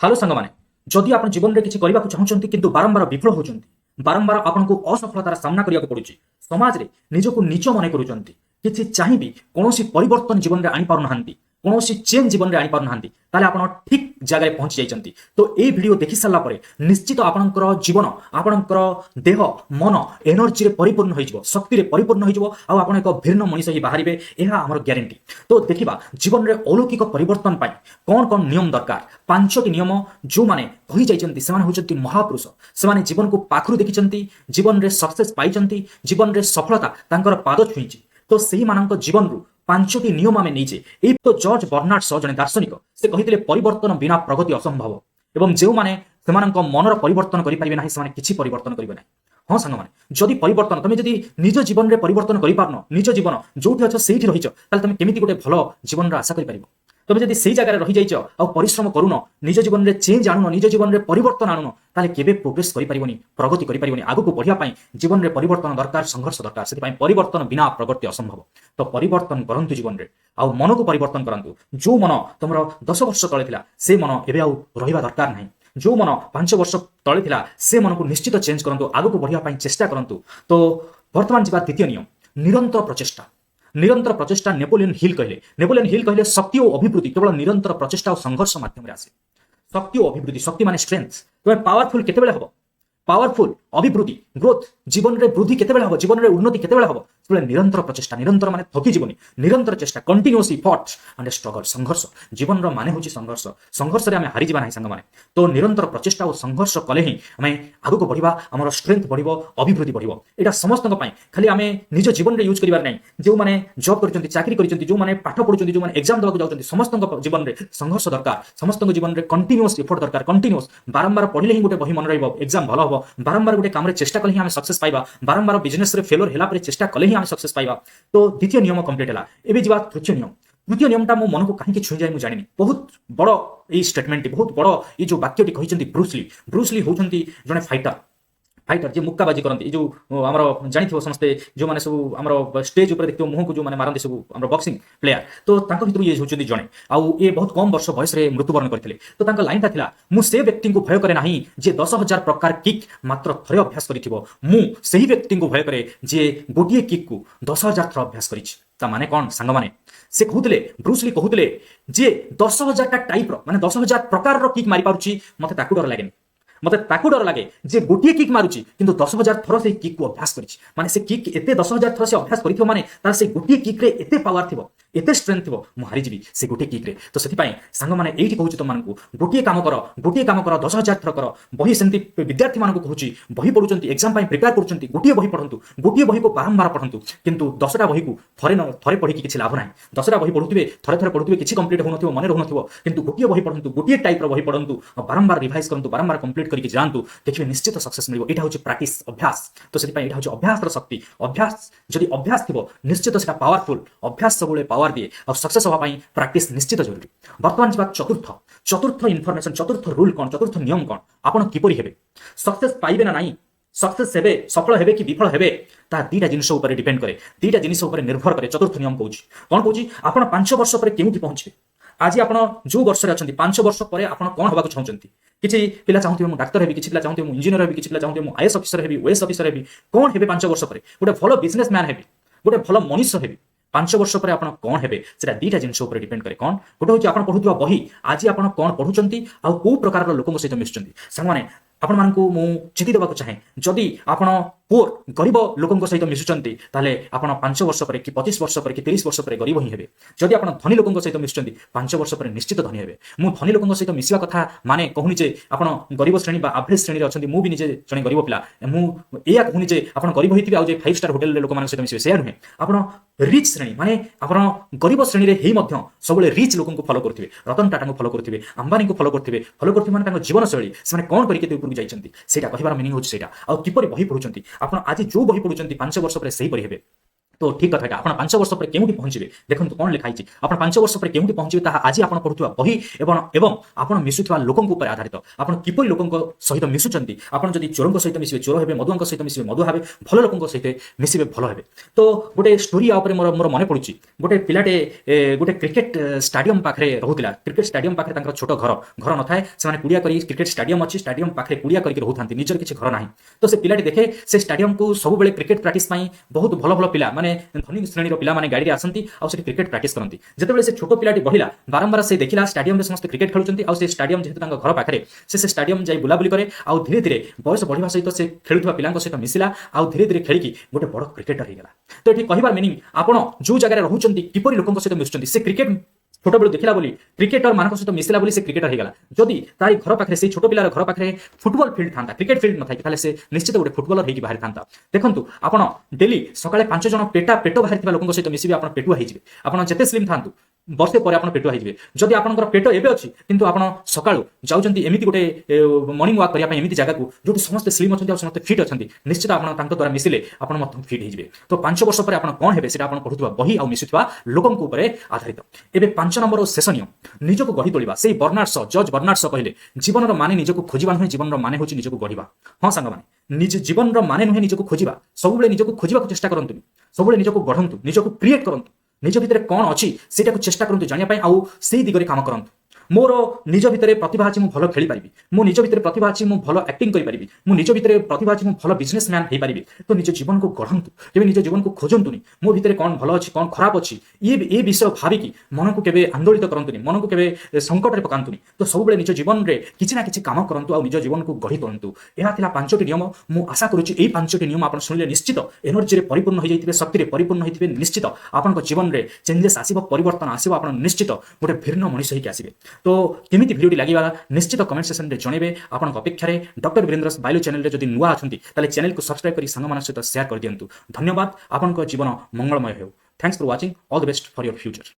Hello सांग माने जदि आप जीवन में किसी करने को चाहते किंतु बारंबार विफल होती बारंबार आपको असफलतार सामना करने पड़ुଛି समाज रे निजको नीच मन करुँच किसी चाहिए कौन परिवर्तन जीवन में आनी पारना कौन चेंज जीवन में आनी पारना ताले आप ठीक जगह पहुंची जाइए तो ये वीडियो देखि सारा पर निश्चित आपणकर जीवन आपणकर देह मन एनर्जी परिपूर्ण हो शक्ति परिपूर्ण हो आप एक भिन्न मनीष ही बाहर यह आम ग्यारंटी। तो देखा जीवन में अलौकिक परिवर्तन पाई कौन कौन नियम दरकार 5टी नियम जो मैंने कही जाती महापुरुष से जीवन को पाखु देखी जीवन में सक्सेस पाई जीवन में सफलता तांकर पाद छुई तो से जीवन रू 5टी नियम आम नहींचे ये तो जॉर्ज बर्नार्ड शॉ जने दार्शनिक से कहते परिवर्तन बिना प्रगति असंभव एवं जो माने मनर परिवर्तन करें ना से किसी परिवर्तन करेंगे ना। हाँ सांग मैंने जदि परिवर्तन तुम जदि निज जीवन में परिवर्तन कर पारन निज जीवन जो अच्छ से रहीच तुम केमी गोटे भल जीवन आशा कर तुम जब से जगह रही जाइच आ परिश्रम करुन निज जीवन में चेंज आणुन निज जीवन में परिवर्तन आणुन ताले केबे प्रोग्रेस करि परिबनी प्रगति करि परिबनी आगु को बढ़िया पाई जीवन में परिवर्तन दरकार संघर्ष दरकार से परिवर्तन बिना प्रगति असंभव। तो परिवर्तन करंतु जीवन में आ मन को परिवर्तन करंतु जो मन तुम 10 वर्ष तले थिला से मन एबे आ रहिबा दरकार नहीं जो मन 5 वर्ष तले थिला से मन को निश्चित चेंज करंतु आगु को बढ़िया पाई चेष्टा करंतु। तो वर्तमान जीवा द्वितीय नियम निरंतर प्रचेष्टा नेपोलियन हिल कहले शक्ति और अभिवृद्धि केवल निरंतर प्रचेष्टा और संघर्ष माध्यम आसे। शक्ति और अभिवृद्धि शक्ति माने स्ट्रेंथ तुम पावरफुल केते हम पावरफुल अभिवृद्धि ग्रोथ जीवन में वृद्धि केते हम जीवन में उन्नति केते हम से निरंतर प्रचेष्टा निरंतर माने थकी जीवनी निरंतर चेष्टा कंटिन्यूअस इफर्ट एंड स्ट्रगल संघर्ष जीवन माने होची संघर्ष संघर्ष रे आमे हारि जीवा नाही संग माने। तो निरंतर प्रचेष्टा और संघर्ष कले ही आमे आगु को बढ़िबा हमर स्ट्रेंथ बढ़िबो अभिवृद्धि बढ़िबो एटा समस्त पई खाली आमे निज जीवन रे यूज करिवार नाही जो माने जॉब करचंती चाकरी करचंती जो माने पाठ पढुचंती जो माने एग्जाम देबाक जाउचंती समस्त जीवन रे संघर्ष दरकार समस्त जीवन रे कंटिन्यूअस एफर्ट दरकार कंटिन्यूअस बारंबार पढिले ही गोटे बही मन रहइबो एग्जाम भलो हो बारंबार गोटे काम रे चेष्टा कले ही आमे सक्सेस पाइबा बारंबार बिजनेस रे फेलियर होला पर चेष्टा कले ही आमे सक्सेस पाइबा। तो द्वितीय नियम कंप्लीट है एबे जीवा तृतीय नियमटा मो मन को कहीं छुई जाए मुझे जानी बहुत बड़ ये स्टेटमेंट बहुत बड़ ये जो वाक्यटी कहते ब्रूसली होती जड़े फाइटर जे मुक्काबाजी करती जो आम जानी समस्ते जो मैंने सब आम स्टेज उपर देखते मुह को जो मैंने मारती सब आम बक्सिंग प्लेयर तो भर ये होती जड़े आउ ये बहुत कम वर्ष बयस मृत्युवरण करते। तो लाइनटा था मुझे व्यक्ति को भय करे ना जे 10,000 प्रकार किक मात्र थरे अभ्यास करी व्यक्ति को भय करे जे गोटे किक को 10,000 थर अभ्यास कर माने कौन सांग माने से कहते ब्रूसली कहते जे 10,000 टाइप माने 10,000 प्रकार किक मारी पारुची मते ताकू डर लगे मते ताकू डर लगे जे गोटे किक मारुची किंतु 10,000 थर से किक को अभ्यास करिछि माने से किक एते 10,000 थर से अभ्यास करिथो माने तार से गोटे किक रे एते पावर थिबो एते स्ट्रेंथ थिबो मु हारि जिवि से गोटे किक रे। तो सेति पई सांग माने एठी कहूची तुम मानकू गोटे काम कर 10,000 थर कर बही सेंति विद्यार्थी मानकू कहूची बही पढुचंती एग्जाम पई प्रिपेयर करूचंती गोटे बही पढंतु गोटे बही को बारंबार पढंतु किंतु 10टा बही को थरे पढी किछि लाभ नाही 10टा बही पढुथिबे थरे पढुथिबे किछि कंप्लीट होनथिबो मने रहनथिबो किंतु गोटे बही पढंतु गोटे टाइप रो बही पढंतु बारंबार रिवाइज करंतु बारंबार कंप्लीट करके जानतु देखिए निश्चित सक्सेस मिलिबो एटा होची प्रैक्टिस अभ्यास। तो सेति पई एटा होची अभ्यास रो शक्ति अभ्यास जदि अभ्यास थिबो निश्चित सेटा पावरफुल अभ्यास सबले पावर दिए और सक्सेस होबा पई प्रैक्टिस निश्चित जरूरी। वर्तमान जी बात चतुर्थ इनफॉरमेशन चतुर्थ रूल कोन चतुर्थ नियम कोन आपण किपरि हेबे सक्सेस पाइबे ना नाही सक्सेस हेबे सफल हेबे कि विफल हेबे ता दीटा जिनिस ऊपर डिपेंड करे दीटा जिनिस ऊपर निर्भर करे। चतुर्थ नियम कहूची कोन कहूची आपण 5 वर्ष पर केउठी पहुंचबे आज आप जो वर्ष अच्छा 5 वर्ष पर आप कौन होगा चाहते किसी पिला चाहते मु डाक्तर हेबी किसी पिला चाहते मु इंजीनियर हेबी किसी पिला चाहते मु IAS officer heavy OS officer heavy कौन हेबे 5 वर्ष पर गोटे भल बिजनेसमैन हेबी गोटे भल मनीष हेबी 5 वर्ष पर आप कौन हेबे सेटा दीटा जिनिस ऊपर डिपेंड करे कौन गोटे होची आप पढुवा बही आज आप कौन पढुचंती आ को प्रकार लोक सहित मिशुचंती सांग माने आपण मानकू मु चिठी देबाक चाहे जदि आपण पुअर गरीब लोकंक सहित मिशुचंती ताले आपण 5 वर्ष पर कि 25 वर्ष पर कि 30 वर्ष पर गरीब ही हेबे जदि आपण धनी लोकंक सहित मिशुचंती 5 वर्ष पर निश्चित धनी हेबे। मु धनी लोकंक सहित मिसिवा कथा माने कहूनी जे आपण गरीब श्रेणी बा एवरेज श्रेणी रे अछंती मु भी निजे जने गरीब पिला मु एया कहूनी जे आपण गरीब होइतिबे आ जे 5 स्टार होटल रे लोक मान सहित मिसिबे सेया नुहे आपण रिच श्रेणी माने आपण गरीब श्रेणी रे हेई मध्य सबले रिच लोकंक फॉलो करथिबे रतन टाटा को फॉलो करथिबे अंबानी को फॉलो करथिबे माने तांको जीवन शैली से माने कोन करि केते ऊपर जाइछंती सेटा कहिबार मीनिंग होछि सेटा आ किपरि बही पढुचंती आपण आज जो बही पढुचंती 5 वर्ष पर सही परि हेबे। তো ঠিক কথা এটা। ଆପଣ 5 ବର୍ଷ ପରେ କେଉଁଠି ପହଞ୍ଚିବେ ଦେଖନ୍ତୁ କ'ଣ ଲେଖା ହେଇଛି। ଆପଣ 5 ବର୍ଷ ପରେ କେଉଁଠି ପହଞ୍ଚିବେ ତାହା ଆଜି ଆପଣ ପଢୁଥିବା ବହି ଏବଂ ଆପଣ ମିଶୁଥିବା ଲୋକଙ୍କ ଉପରେ ଆଧାରିତ। ଆପଣ କିପରି ଲୋକଙ୍କ ସହିତ ମିଶୁଛନ୍ତି। ଆପଣ ଯଦି ଚୋରଙ୍କ ସହିତ ମିଶିବେ ଚୋର ହେବେ, ମଦୁଆଙ୍କ ସହିତ ମିଶିବେ ମଦୁଆ ହେବେ, ଭଲ ଲୋକଙ୍କ ସହିତ ମିଶିବେ ଭଲ ହେବେ। ତ ଗୋଟେ ଷ୍ଟୋରି ଆ ଉପରେ ମୋର ମନେ ପଡୁଛି। ଗୋଟେ ପିଲାଟେ ଗୋଟେ କ୍ରିକେଟ ଷ୍ଟାଡିୟମ ପାଖରେ ରହୁଥିଲା। କ୍ରିକେଟ ଷ୍ଟାଡିୟମ ପାଖରେ ତାଙ୍କର ଛୋଟ ଘର ନଥାଏ। ସେମାନେ କୁଡ଼ିଆ କରି କ୍ରିକେଟ ଷ୍ଟାଡିୟମ ଅଛି, ଷ୍ଟାଡିୟମ ପାଖରେ କୁଡ଼ିଆ କରିକି ରହୁଥାନ୍ତି, ନିଜର କିଛି ଘର ନାହିଁ। ତ ସେ ପିଲାଟି ଦେଖେ ସେ ଷ୍ଟାଡିୟମକୁ ସବୁବେଳେ କ୍ରିକେଟ ପ୍ରାକ୍ଟିସ ପାଇଁ ବହୁତ ଭଲ ଭଲ ପିଲା ମାନେ ଧନୀ ଶ୍ରେଣୀର ପିଲାମାନେ ଗାଡ଼ିରେ ଆସନ୍ତି ଆଉ ସେଠି କ୍ରିକେଟ ପ୍ରାକ୍ଟିସ କରନ୍ତି। ଯେତେବେଳେ ସେ ଛୋଟ ପିଲାଟି ବଢିଲା ବାରମ୍ବାର ସେ ଦେଖିଲା ଷ୍ଟାଡିୟମରେ ସମସ୍ତେ କ୍ରିକେଟ ଖେଳୁଛନ୍ତି ଆଉ ସେ ଷ୍ଟାଡିୟମ ଯେହେତୁ ତାଙ୍କ ଘର ପାଖରେ ସେ ଷ୍ଟାଡିୟମ ଯାଇ ବୁଲାବୁଲି କରେ ଆଉ ଧୀରେ ଧୀରେ ବୟସ ବଢିବା ସହିତ ସେ ଖେଳୁଥିବା ପିଲାଙ୍କ ସହିତ ମିଶିଲା ଆଉ ଧୀରେ ଧୀରେ ଖେଳିକି ଗୋଟେ ବଡ କ୍ରିକେଟର ହେଇଗଲା। ତ ଏଠି କହିବାର ମିନିଂ ଆପଣ ଯୋଉ ଜାଗାରେ ରହୁଛନ୍ତି କିପରି ଲୋକଙ୍କ ସହିତ ମିଶୁଛନ୍ତି। ସେ କ୍ରିକେଟ ଛୋଟବେଳୁ ଦେଖିଲା ବୋଲି କ୍ରିକେଟର ମାନଙ୍କ ସହିତ ମିଶିଲା ବୋଲି ସେ କ୍ରିକେଟର ହେଇଗଲା। ଯଦି ତାରି ଘର ପାଖରେ ସେଇ ଛୋଟ ପିଲାର ଘର ପାଖରେ ଫୁଟବଲ ଫିଲ୍ଡ ଥାନ୍ତା, କ୍ରିକେଟ ଫିଲ୍ଡ ନଥାଏ ତାହେଲେ ସେ ନିଶ୍ଚିତ ଗୋଟେ ଫୁଟବଲର ହେଇକି ବାହାରିଥାନ୍ତା। ଦେଖନ୍ତୁ ଆପଣ ଡେଲି ସକାଳେ 5 ଜଣ ପେଟ ବାହାରିଥିବା ଲୋକଙ୍କ ସହିତ ମିଶିବେ ଆପଣ ପେଟୁଆ ହେଇଯିବେ। ଆପଣ ଯେତେ ସ୍ଲିମ୍ ଥାନ୍ତୁ ବର୍ଷେ ପରେ ଆପଣ ପେଟୁଆ ହେଇଯିବେ। ଯଦି ଆପଣଙ୍କର ପେଟ ଏବେ ଅଛି କିନ୍ତୁ ଆପଣ ସକାଳୁ ଯାଉଛନ୍ତି ଏମିତି ଗୋଟେ ମର୍ଣ୍ଣିଂ ୱାକ୍ କରିବା ପାଇଁ ଏମିତି ଜାଗାକୁ ଯୋଉଠି ସମସ୍ତେ ସ୍ଲିମ୍ ଅଛନ୍ତି ଆଉ ସମସ୍ତେ ଫିଟ୍ ଅଛନ୍ତି, ନିଶ୍ଚିତ ଆପଣ ତାଙ୍କ ଦ୍ୱାରା ମିଶିଲେ ଆପଣ ମଧ୍ୟ ଫିଟ୍ ହେଇଯିବେ। ତ 5 ବର୍ଷ ପରେ ଆପଣ କ'ଣ ହେବେ ସେଟା ଆପଣ ପଢୁଥିବା ବହି ଆଉ ମିଶୁଥିବା ଲୋକଙ୍କ ଉପରେ ଆଧାରିତ। ଏବେ 5 ନମ୍ବର ଶେଷ ନିୟମ ନିଜକୁ ଗଢି ତୋଳିବା। ସେଇ ଜର୍ଜ ବର୍ନାର୍ଡ ଶ କହିଲେ ଜୀବନର ମାନେ ନିଜକୁ ଖୋଜିବା ନୁହେଁ, ଜୀବନର ମାନେ ହେଉଛି ନିଜକୁ ଗଢିବା। ହଁ ସାଙ୍ଗମାନେ, ଜୀବନର ମାନେ ନୁହେଁ ନିଜକୁ ଖୋଜିବା। ସବୁବେଳେ ନିଜକୁ ଖୋଜିବାକୁ ଚେଷ୍ଟା କରନ୍ତୁନି, ସବୁବେଳେ ନିଜକୁ ଗଢନ୍ତୁ, ନିଜକୁ କ୍ରିଏଟ କରନ୍ତୁ। ନିଜ ଭିତରେ କ'ଣ ଅଛି ସେଇଟାକୁ ଚେଷ୍ଟା କରନ୍ତୁ ଜାଣିବା ପାଇଁ ଆଉ ସେଇ ଦିଗରେ କାମ କରନ୍ତୁ। ମୋର ନିଜ ଭିତରେ ପ୍ରତିଭା ଅଛି ମୁଁ ଭଲ ଖେଳିପାରିବି, ମୋ ନିଜ ଭିତରେ ପ୍ରତିଭା ଅଛି ମୁଁ ଭଲ ଆକ୍ଟିଂ କରିପାରିବି, ମୋ ନିଜ ଭିତରେ ପ୍ରତିଭା ଅଛି ମୁଁ ଭଲ ବିଜନେସମ୍ୟାନ୍ ହେଇପାରିବି। ତ ନିଜ ଜୀବନକୁ ଗଢନ୍ତୁ, କେବେ ନିଜ ଜୀବନକୁ ଖୋଜନ୍ତୁନି ମୋ ଭିତରେ କ'ଣ ଭଲ ଅଛି କ'ଣ ଖରାପ ଅଛି ଏ ବିଷୟ ଭାବିକି ମନକୁ କେବେ ଆନ୍ଦୋଳିତ କରନ୍ତୁନି, ମନକୁ କେବେ ସଙ୍କଟରେ ପକାନ୍ତୁନି। ତ ସବୁବେଳେ ନିଜ ଜୀବନରେ କିଛି ନା କିଛି କାମ କରନ୍ତୁ ଆଉ ନିଜ ଜୀବନକୁ ଗଢି ତୋଳନ୍ତୁ। ଏହା ଥିଲା 5ଟି ନିୟମ। ମୁଁ ଆଶା କରୁଛି ଏଇ 5ଟି ନିୟମ ଆପଣ ଶୁଣିଲେ ନିଶ୍ଚିତ ଏନର୍ଜିରେ ପରିପୂର୍ଣ୍ଣ ହୋଇଯାଇଥିବେ, ଶକ୍ତିରେ ପରିପୂର୍ଣ୍ଣ ହୋଇଥିବେ। ନିଶ୍ଚିତ ଆପଣଙ୍କ ଜୀବନରେ ଚେଞ୍ଜେସ୍ ଆସିବ, ପରିବର୍ତ୍ତନ ଆସିବ, ଆପଣ ନିଶ୍ଚିତ ଗୋଟେ ଭିନ୍ନ ମଣିଷ ହେଇକି ଆସିବେ। তো କେମିତି ଭିଡ଼ିଓଟି ଲାଗିଲା ନିଶ୍ଚିତ କମେଣ୍ଟ ସେକ୍ସନରେ ଜଣାଇବେ। ଆପଣଙ୍କ ଅପେକ୍ଷାରେ ଡକ୍ଟର ବୀରେନ୍ଦ୍ର ବାଇଲୋ ଚ୍ୟାନେଲରେ ଯଦି ନୂଆ ଅଛନ୍ତି ତାହେଲେ ଚ୍ୟାନେଲକୁ ସବସ୍କ୍ରାଇବ କରି ସାଙ୍ଗମାନଙ୍କ ସହିତ ସେୟାର କରିଦିଅନ୍ତୁ। ଧନ୍ୟବାଦ। ଆପଣଙ୍କ ଜୀବନ ମଙ୍ଗଳମୟ ହେଉ। Thanks for watching. All the best for your future.